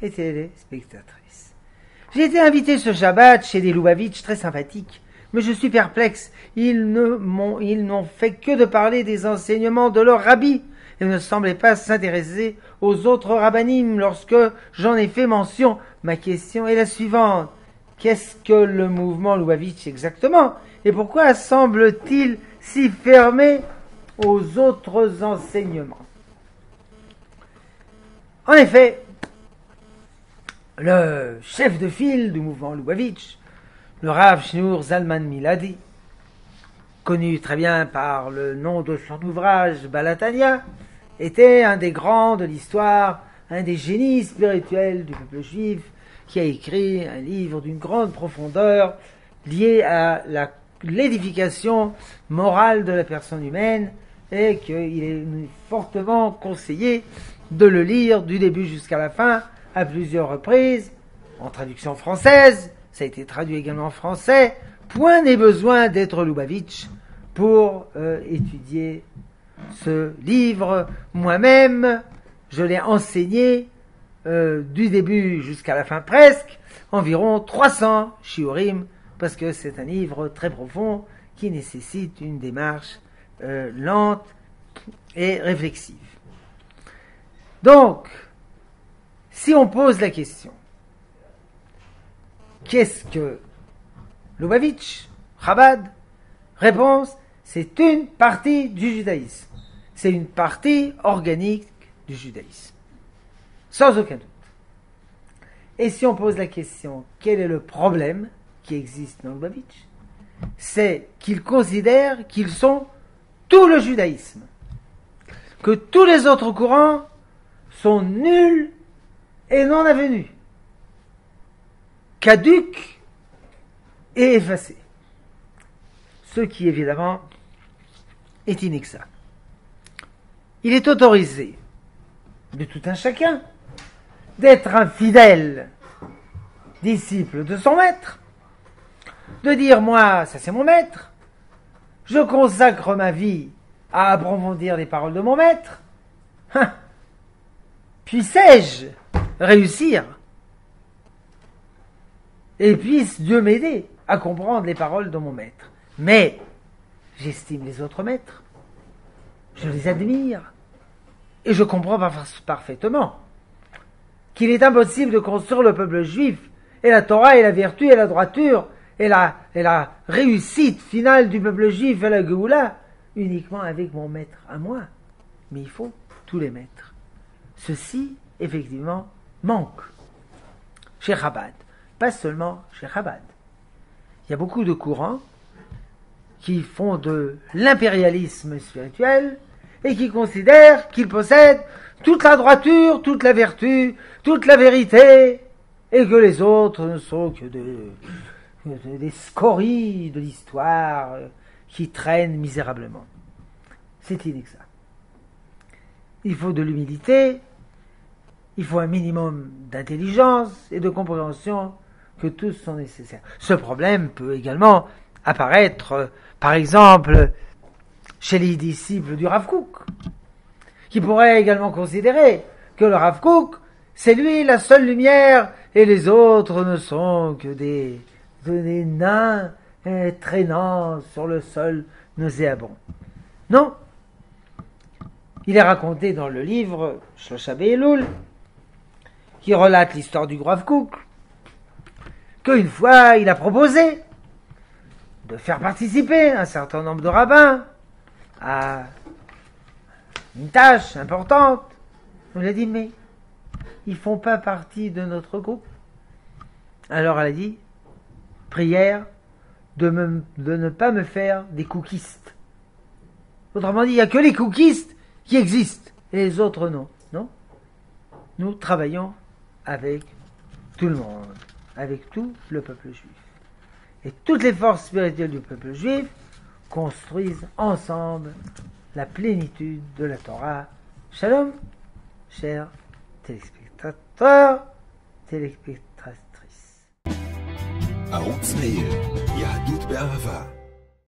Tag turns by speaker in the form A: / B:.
A: et téléspectatrices. J'ai été invité ce Shabbat chez des Lubavitch très sympathiques, mais je suis perplexe. Ils n'ont fait que de parler des enseignements de leur rabbi et ne semblaient pas s'intéresser aux autres rabbanim lorsque j'en ai fait mention. Ma question est la suivante. Qu'est-ce que le mouvement Lubavitch exactement? Et pourquoi semble-t-il si fermé aux autres enseignements? En effet, le chef de file du mouvement Lubavitch, le Rav Shneur Zalman Miladi, connu très bien par le nom de son ouvrage Balatania, était un des grands de l'histoire, un des génies spirituels du peuple juif, qui a écrit un livre d'une grande profondeur lié à l'édification morale de la personne humaine, et qu'il est fortement conseillé de le lire du début jusqu'à la fin, à plusieurs reprises, en traduction française, ça a été traduit également en français. Point n'est besoin d'être Lubavitch pour étudier ce livre. Moi-même, je l'ai enseigné du début jusqu'à la fin presque, environ 300 shiurim, parce que c'est un livre très profond qui nécessite une démarche lente et réflexive. Donc, si on pose la question, qu'est-ce que Lubavitch, Chabad? Réponse, c'est une partie du judaïsme. C'est une partie organique du judaïsme. Sans aucun doute. Et si on pose la question, quel est le problème qui existe dans Lubavitch? C'est qu'ils considèrent qu'ils sont tout le judaïsme. Que tous les autres courants sont nuls et non avenus. Caducs et effacés. Ce qui, évidemment, est inexact. Il est autorisé de tout un chacun d'être un fidèle disciple de son maître, de dire, moi, ça c'est mon maître, je consacre ma vie à approfondir les paroles de mon maître, puissé-je réussir et puisse Dieu m'aider à comprendre les paroles de mon maître. Mais j'estime les autres maîtres, je les admire, et je comprends parfaitement qu'il est impossible de construire le peuple juif, et la Torah, et la vertu, et la droiture, et la réussite finale du peuple juif, et la Géoula, uniquement avec mon maître à moi. Mais il faut tous les maîtres. Ceci, effectivement, manque chez Chabad. Pas seulement chez Chabad. Il y a beaucoup de courants qui font de l'impérialisme spirituel et qui considèrent qu'ils possèdent toute la droiture, toute la vertu, toute la vérité, et que les autres ne sont que des scories de l'histoire qui traînent misérablement. C'est inexact. Il faut de l'humilité, il faut un minimum d'intelligence et de compréhension que tous sont nécessaires. Ce problème peut également apparaître, par exemple, chez les disciples du Rav Kook, qui pourraient également considérer que le Rav Kook, c'est lui la seule lumière et les autres ne sont que des nains traînant sur le sol nauséabond. Non. Il est raconté dans le livre Shlosha Be'elul, qui relate l'histoire du Rav Kook, qu'une fois il a proposé de faire participer un certain nombre de rabbins à une tâche importante. On lui a dit, mais ils font pas partie de notre groupe. Alors elle a dit, prière de ne pas me faire des cookistes. Autrement dit, il n'y a que les cookistes qui existent, et les autres non. Non. Nous travaillons avec tout le monde, avec tout le peuple juif. Et toutes les forces spirituelles du peuple juif construisent ensemble la plénitude de la Torah. Shalom, chers téléspectateurs, téléspectatrices.
B: ערוץ מאיר, יהדות באהבה.